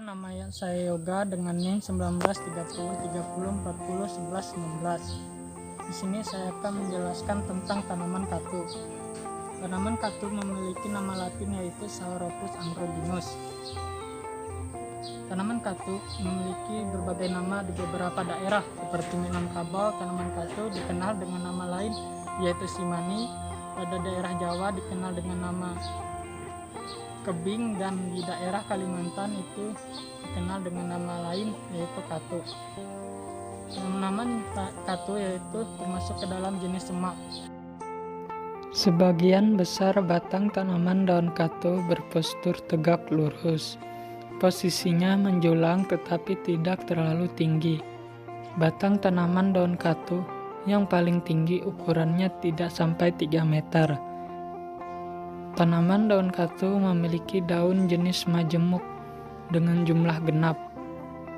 Nama saya Yoga dengan NIM 193030401116. Di sini saya akan menjelaskan tentang tanaman katu. Tanaman katu memiliki nama latin yaitu Sauropus androgynus. Tanaman katu memiliki berbagai nama di beberapa daerah seperti Minangkabau. Tanaman katu dikenal dengan nama lain yaitu simani. Pada daerah Jawa dikenal dengan nama kebing, dan di daerah Kalimantan itu dikenal dengan nama lain yaitu katu. Tanaman katu yaitu termasuk ke dalam jenis semak. Sebagian besar batang tanaman daun katu berpostur tegak lurus. Posisinya menjulang tetapi tidak terlalu tinggi. Batang tanaman daun katu yang paling tinggi ukurannya tidak sampai 3 meter. Tanaman daun katu memiliki daun jenis majemuk dengan jumlah genap.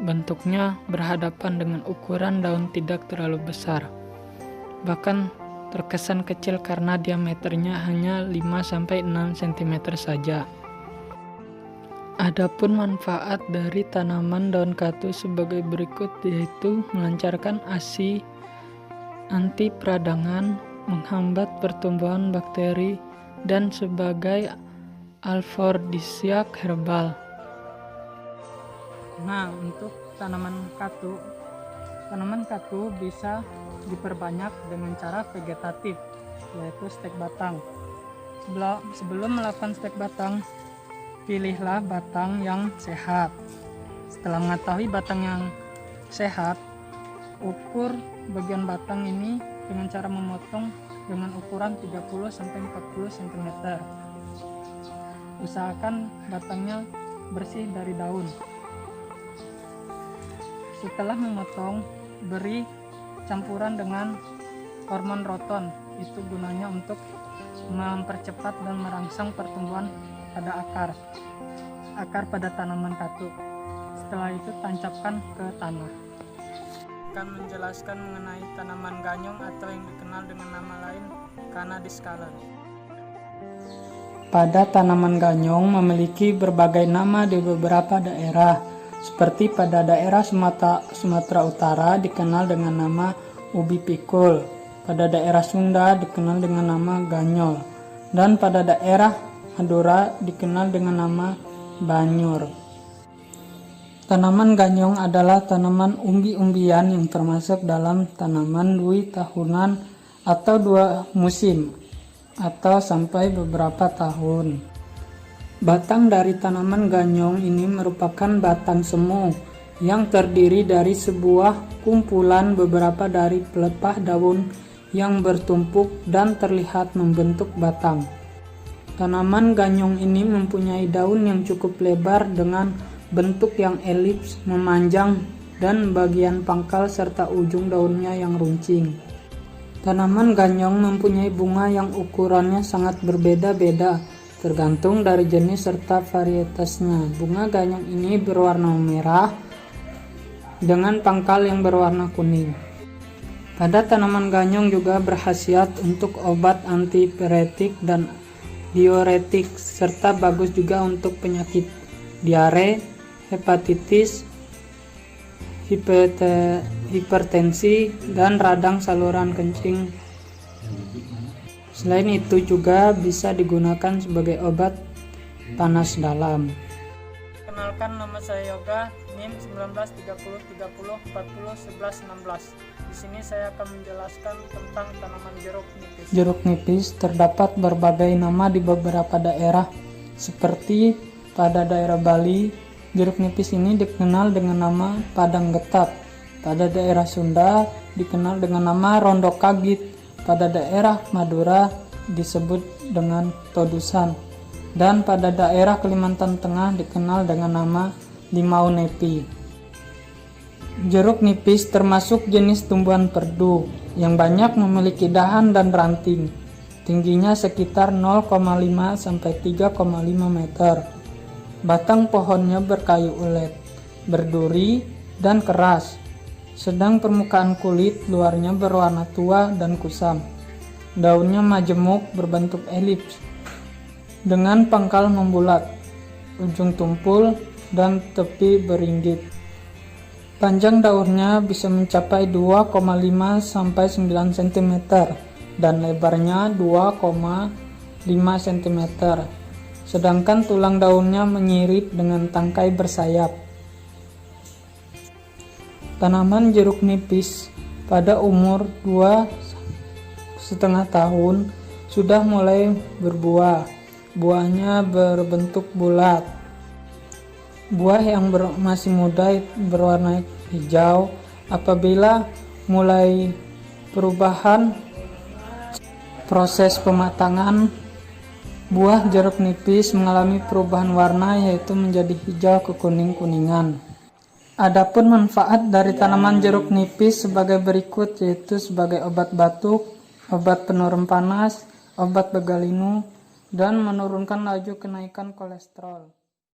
Bentuknya berhadapan dengan ukuran daun tidak terlalu besar. Bahkan terkesan kecil karena diameternya hanya 5-6 cm saja. Adapun manfaat dari tanaman daun katu sebagai berikut, yaitu melancarkan ASI, anti peradangan, menghambat pertumbuhan bakteri, dan sebagai alfordisiak herbal. Nah, untuk tanaman katu bisa diperbanyak dengan cara vegetatif, yaitu stek batang. Sebelum melakukan stek batang, pilihlah batang yang sehat. Setelah mengetahui batang yang sehat, ukur bagian batang ini dengan cara memotong dengan ukuran 30-40 cm. Usahakan batangnya bersih dari daun. Setelah memotong, beri campuran dengan hormon roton. Itu gunanya untuk mempercepat dan merangsang pertumbuhan pada akar pada tanaman katu. Setelah itu tancapkan ke tanah. Akan menjelaskan mengenai tanaman ganyong atau yang dikenal dengan nama lain Cannabis color. Pada tanaman ganyong memiliki berbagai nama di beberapa daerah. Seperti pada daerah Sumatera Utara dikenal dengan nama ubi pikul, pada daerah Sunda dikenal dengan nama ganyol, dan pada daerah Madura dikenal dengan nama banyur. Tanaman ganyong adalah tanaman umbi-umbian yang termasuk dalam tanaman dui tahunan atau 2 musim atau sampai beberapa tahun. Batang dari tanaman ganyong ini merupakan batang semu yang terdiri dari sebuah kumpulan beberapa dari pelepah daun yang bertumpuk dan terlihat membentuk batang. Tanaman ganyong ini mempunyai daun yang cukup lebar dengan bentuk yang elips, memanjang, dan bagian pangkal serta ujung daunnya yang runcing. Tanaman ganyong mempunyai bunga yang ukurannya sangat berbeda-beda, tergantung dari jenis serta varietasnya. Bunga ganyong ini berwarna merah dengan pangkal yang berwarna kuning. Pada tanaman ganyong juga berkhasiat untuk obat antipiretik dan diuretik, serta bagus juga untuk penyakit diare, hepatitis, hipertensi, dan radang saluran kencing. Selain itu juga bisa digunakan sebagai obat panas dalam. Kenalkan, nama saya Yoga, NIM 193030401116. Di sini saya akan menjelaskan tentang tanaman jeruk nipis. Jeruk nipis terdapat berbagai nama di beberapa daerah, seperti pada daerah Bali, jeruk nipis ini dikenal dengan nama padang getak. Pada daerah Sunda dikenal dengan nama rondo kagit. Pada daerah Madura disebut dengan todusan. Dan pada daerah Kalimantan Tengah dikenal dengan nama limau nepi. Jeruk nipis termasuk jenis tumbuhan perdu yang banyak memiliki dahan dan ranting. Tingginya sekitar 0,5 sampai 3,5 meter. Batang pohonnya berkayu ulet, berduri, dan keras. Sedang permukaan kulit luarnya berwarna tua dan kusam. Daunnya majemuk berbentuk elips dengan pangkal membulat. Ujung tumpul dan tepi beringgit. Panjang daunnya bisa mencapai 2,5 sampai 9 cm dan lebarnya 2,5 cm. Sedangkan tulang daunnya menyirip dengan tangkai bersayap. Tanaman jeruk nipis pada umur 2,5 tahun sudah mulai berbuah. Buahnya berbentuk bulat. Buah yang masih muda berwarna hijau. Apabila mulai perubahan proses pematangan, buah jeruk nipis mengalami perubahan warna, yaitu menjadi hijau ke kuning-kuningan. Adapun manfaat dari tanaman jeruk nipis sebagai berikut, yaitu sebagai obat batuk, obat penurun panas, obat begalinu, dan menurunkan laju kenaikan kolesterol.